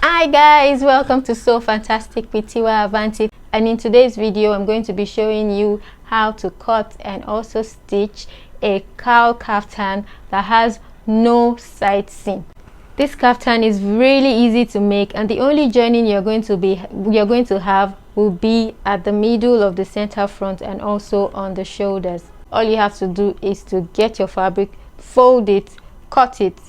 Hi guys, welcome to So Fantastic with Tiwa Aunty, and in today's video I'm going to be showing you how to cut and also stitch a cowl kaftan that has no side seam. This kaftan is really easy to make, and the only joining you're going to have will be at the middle of the center front and also on the shoulders. All you have to do is to get your fabric, fold it, cut it,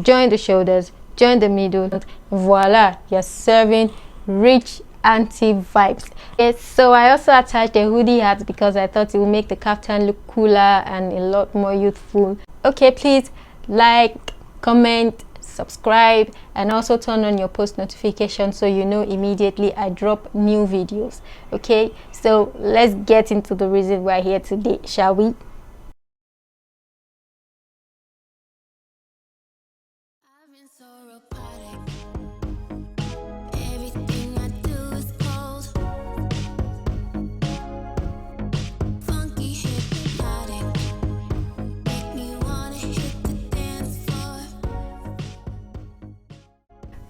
join the shoulders, join the middle, voila, you're serving rich auntie vibes. Yes, so I also attached a hoodie hat because I thought it would make the kaftan look cooler and a lot more youthful. Okay, please like, comment, subscribe, and also turn on your post notifications so you know immediately I drop new videos. Okay, so let's get into the reason we're here today, shall we?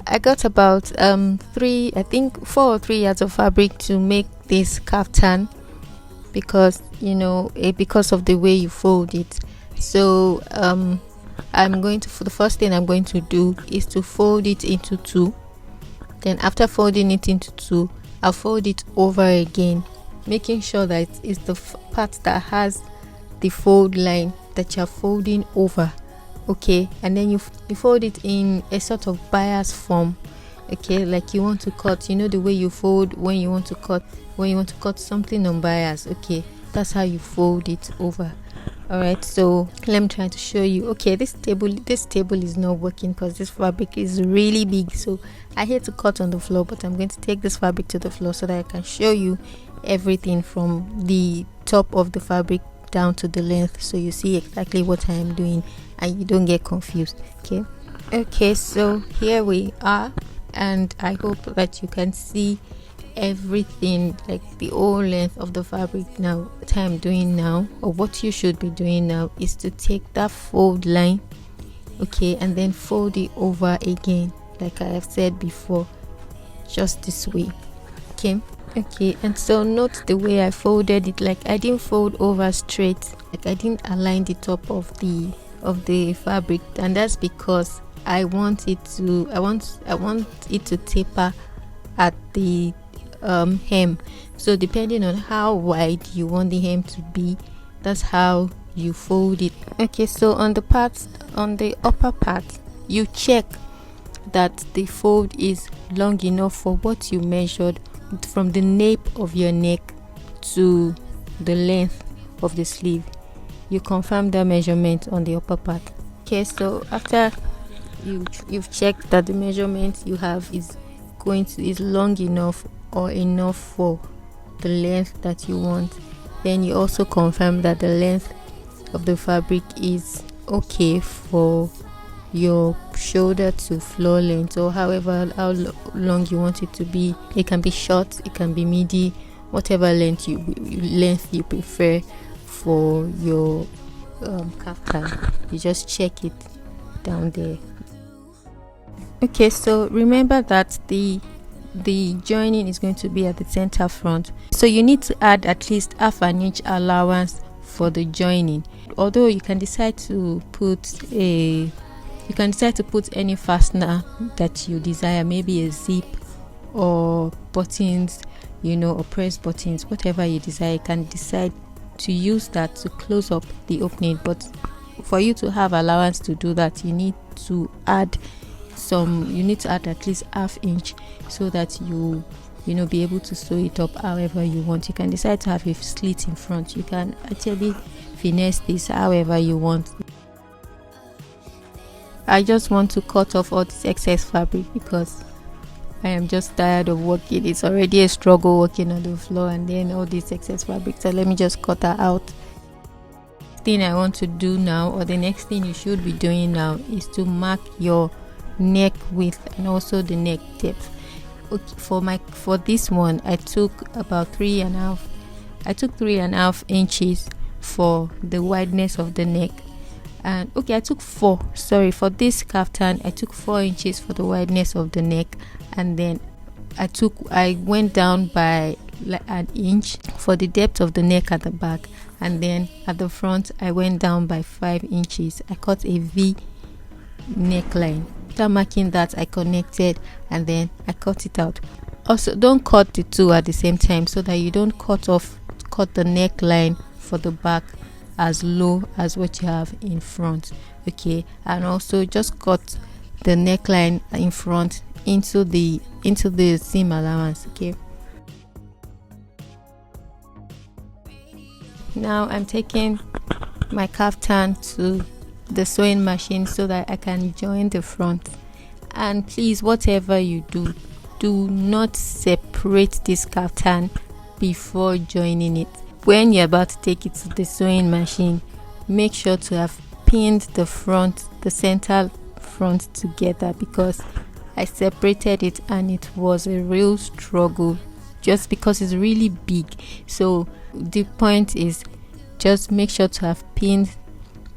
I got about 4 or 3 yards of fabric to make this kaftan because because of the way you fold it. So for the first thing I'm going to do is to fold it into 2. Then after folding it into 2, I'll fold it over again, making sure that it's the part that has the fold line that you're folding over. Okay, and then you fold it in a sort of bias form. Okay, like you want to cut, the way you fold when you want to cut something on bias. Okay, that's how you fold it over. All right, so let me try to show you. Okay, this table is not working because this fabric is really big, so I hate to cut on the floor, but I'm going to take this fabric to the floor so that I can show you everything from the top of the fabric down to the length, so you see exactly what I am doing and you don't get confused. Okay, so here we are, and I hope that you can see everything, like the whole length of the fabric. Now what I'm doing now, or what you should be doing now, is to take that fold line, okay, and then fold it over again, like I have said before, just this way. Okay, and so note the way I folded it. Like I didn't fold over straight, like I didn't align the top of the fabric, and that's because I want it to taper at the hem. So depending on how wide you want the hem to be, that's how you fold it. Okay, so on the upper part, you check that the fold is long enough for what you measured from the nape of your neck to the length of the sleeve. You confirm that measurement on the upper part. Okay, so after you've checked that the measurement you have is long enough or enough for the length that you want, then you also confirm that the length of the fabric is okay for your shoulder to floor length, or how long you want it to be. It can be short, it can be midi, whatever length you prefer for your kaftan. You just check it down there. Okay, so remember that the joining is going to be at the center front, so you need to add at least ½ an inch allowance for the joining. Although you can decide to put any fastener that you desire, maybe a zip or buttons, or press buttons, whatever you desire. You can decide to use that to close up the opening, but for you to have allowance to do that, you need to add at least ½ inch so that you be able to sew it up however you want. You can decide to have a slit in front. You can actually finesse this however you want. I just want to cut off all this excess fabric because I am just tired of working. It's already a struggle working on the floor, and then all this excess fabric, so let me just cut her out. Thing I want to do now, or the next thing you should be doing now, is to mark your neck width and also the neck depth. Okay, for this one I took about 3.5 inches for the wideness of the neck, And okay, I took 4, sorry, for this kaftan I took 4 inches for the wideness of the neck, and then I went down by like an inch for the depth of the neck at the back, and then at the front I went down by 5 inches. I cut a V neckline. After marking that, I connected and then I cut it out. Also, don't cut the two at the same time, so that you don't cut the neckline for the back as low as what you have in front. Okay, and also just cut the neckline in front into the seam allowance. Okay, now I'm taking my kaftan to the sewing machine so that I can join the front. And please, whatever you do not separate this kaftan before joining it. When you're about to take it to the sewing machine, make sure to have pinned the center front together, because I separated it and it was a real struggle just because it's really big. So the point is, just make sure to have pinned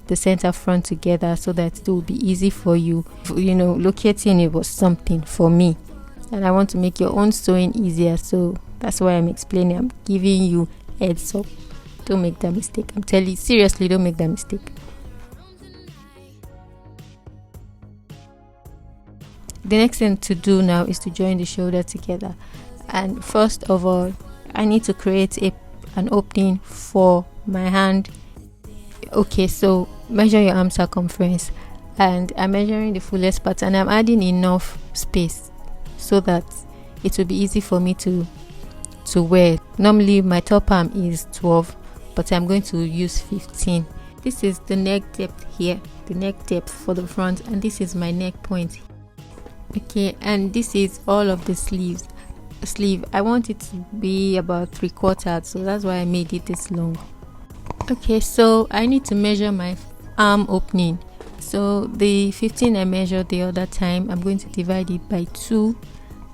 the center front together so that it will be easy for you. Locating it was something for me, and I want to make your own sewing easier, so that's why I'm explaining. I'm giving you heads up. Don't make that mistake. I'm telling you, seriously, don't make that mistake. The next thing to do now is to join the shoulder together, and first of all I need to create an opening for my hand. Okay, so measure your arm circumference, and I'm measuring the fullest part, and I'm adding enough space so that it will be easy for me to wear. Normally my top arm is 12, but I'm going to use 15. This is the neck depth here, the neck depth for the front, and this is my neck point. Okay, and this is all of the sleeve. I want it to be about 3/4, so that's why I made it this long. Okay, so I need to measure my arm opening. So the 15 I measured the other time, I'm going to divide it by 2,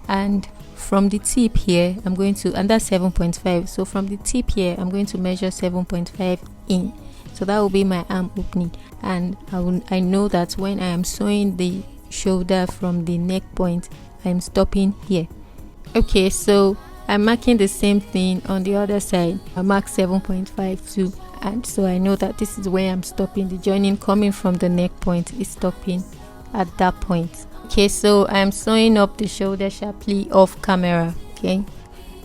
and from the tip here I'm going to, and that's 7.5, so from the tip here I'm going to measure 7.5 in. So that will be my arm opening, and I know that when I am sewing the shoulder from the neck point, I'm stopping here. Okay, so I'm marking the same thing on the other side. I mark 7.5 too, and so I know that this is where I'm stopping. The joining coming from the neck point is stopping at that point. Okay, so I'm sewing up the shoulder sharply off camera. Okay,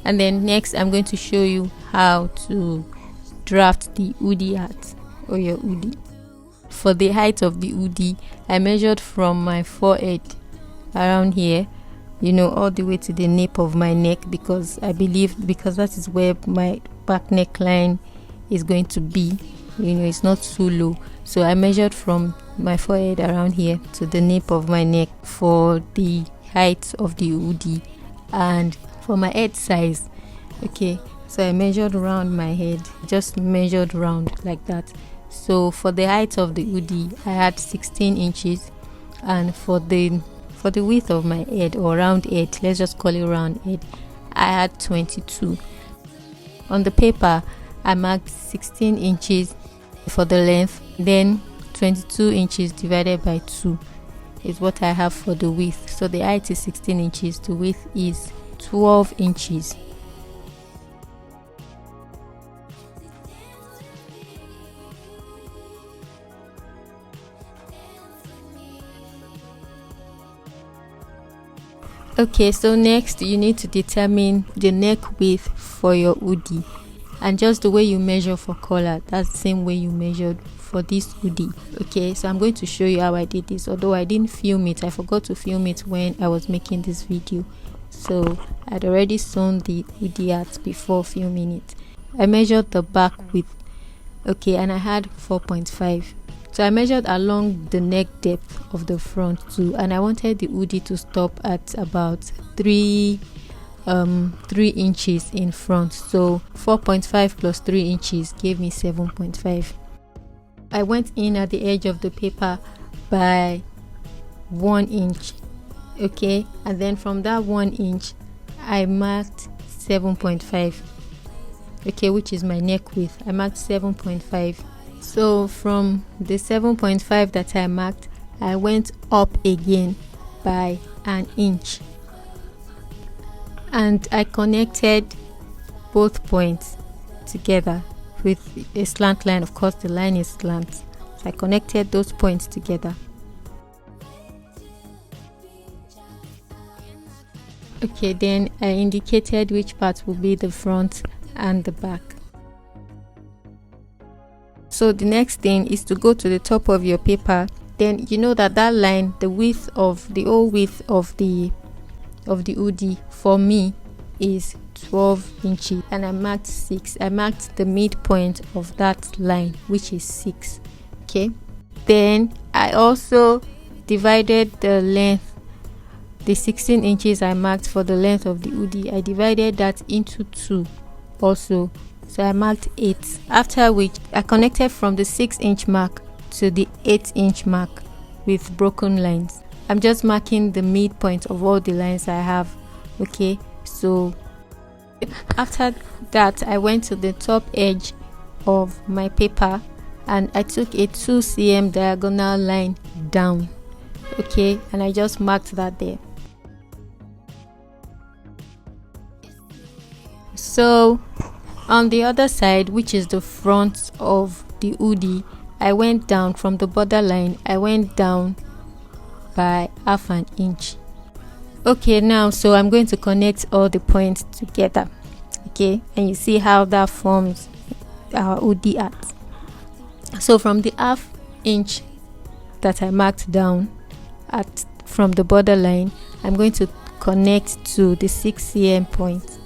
and then next I'm going to show you how to draft the hoodie hat or your hoodie. For the height of the hoodie, I measured from my forehead around here, all the way to the nape of my neck, because I believe that is where my back neckline is going to be. It's not too low, so I measured from my forehead around here to the nape of my neck for the height of the hoodie. And for my head size, okay, so I measured around my head, just measured round like that. So for the height of the hoodie I had 16 inches, and for the width of my head, or round head, let's just call it round head, I had 22. On the paper I marked 16 inches for the length, then 22 inches divided by 2 is what I have for the width. So the height is 16 inches, the width is 12 inches. Okay, so next you need to determine the neck width for your hoodie, and just the way you measure for collar, that's the same way you measured for this hoodie. Okay, so I'm going to show you how I did this, although I didn't film it. I forgot to film it when I was making this video, so I'd already sewn the hoodie hat before filming it. I measured the back width, okay, and I had 4.5. So I measured along the neck depth of the front too, and I wanted the hoodie to stop at about 3 inches in front. So 4.5 plus 3 inches gave me 7.5. I went in at the edge of the paper by 1 inch, okay, and then from that 1 inch I marked 7.5, okay, which is my neck width. I marked 7.5 So from the 7.5 that I marked, I went up again by an inch, and I connected both points together with a slant line. Of course, the line is slant, so I connected those points together. Okay, then I indicated which part will be the front and the back. So the next thing is to go to the top of your paper. Then you know that line, the width of the whole width of the hoodie for me is 12 inches, and I marked 6. I marked the midpoint of that line, which is 6. Okay, then I also divided the length, the 16 inches I marked for the length of the hoodie. I divided that into 2 also, so I marked 8, after which I connected from the 6-inch mark to the 8-inch mark with broken lines. I'm just marking the midpoint of all the lines I have. Okay, so after that I went to the top edge of my paper and I took a 2 cm diagonal line down. Okay, and I just marked that there. So on the other side, which is the front of the hoodie, I went down from the borderline. I went down by half an inch. Okay, now so I'm going to connect all the points together. Okay, and you see how that forms our hoodie art. So from the half inch that I marked down from the borderline, I'm going to connect to the 6 cm point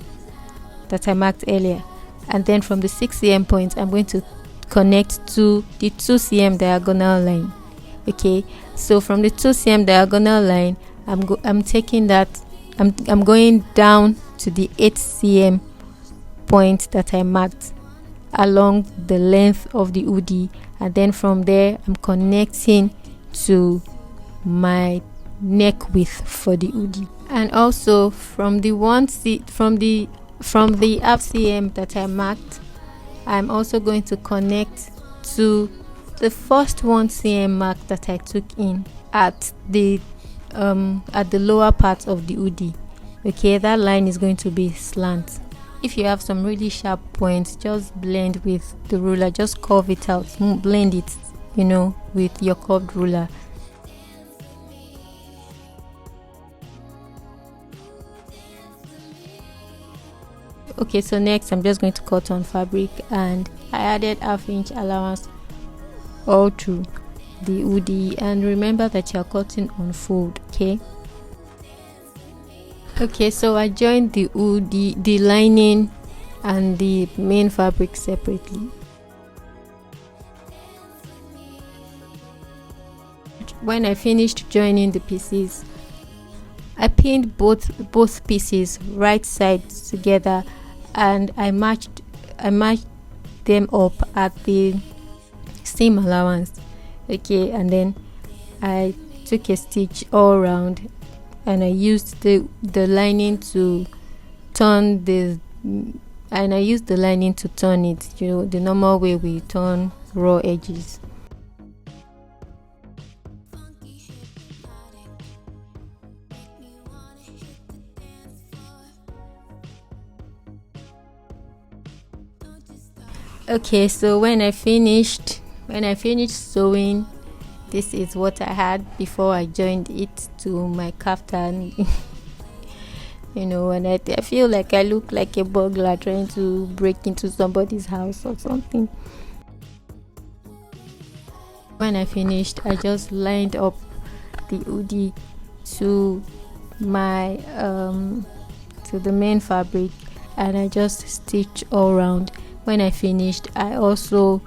that I marked earlier, and then from the 6 cm point I'm going to connect to the 2 cm diagonal line. Okay, so from the 2 cm diagonal line, I'm taking that, I'm going down to the 8 cm point that I marked along the length of the hoodie, and then from there I'm connecting to my neck width for the hoodie. And also from the half cm that I marked, I'm also going to connect to the first 1 cm mark that I took in at the lower part of the hoodie. Okay, that line is going to be slant. If you have some really sharp points, just blend with the ruler, just curve it out, blend it, with your curved ruler. Okay, so next I'm just going to cut on fabric, and I added ½ inch allowance all through the hoodie, and remember that you're cutting on fold. Okay, so I joined the hoodie, the lining and the main fabric separately. When I finished joining the pieces, I pinned both pieces right sides together, and I matched them up at the seam allowance. Okay, and then I took a stitch all around, and I used the lining to turn it, the normal way we turn raw edges. Okay, so when I finished sewing, this is what I had before I joined it to my kaftan. And I feel like I look like a burglar trying to break into somebody's house or something. When I finished, I just lined up the hoodie to my to the main fabric, and I just stitched all around. When I finished, I also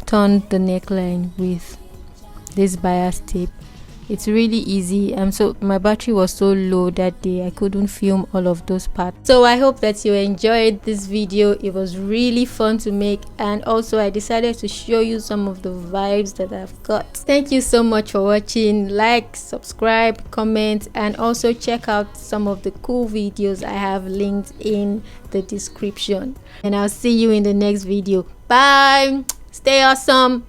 turned the neckline with this bias tape. It's really easy. So my battery was so low that day I couldn't film all of those parts. So I hope that you enjoyed this video. It was really fun to make, and also I decided to show you some of the vibes that I've got. Thank you so much for watching. Like, subscribe, comment, and also check out some of the cool videos I have linked in the description. And I'll see you in the next video. Bye. Stay awesome.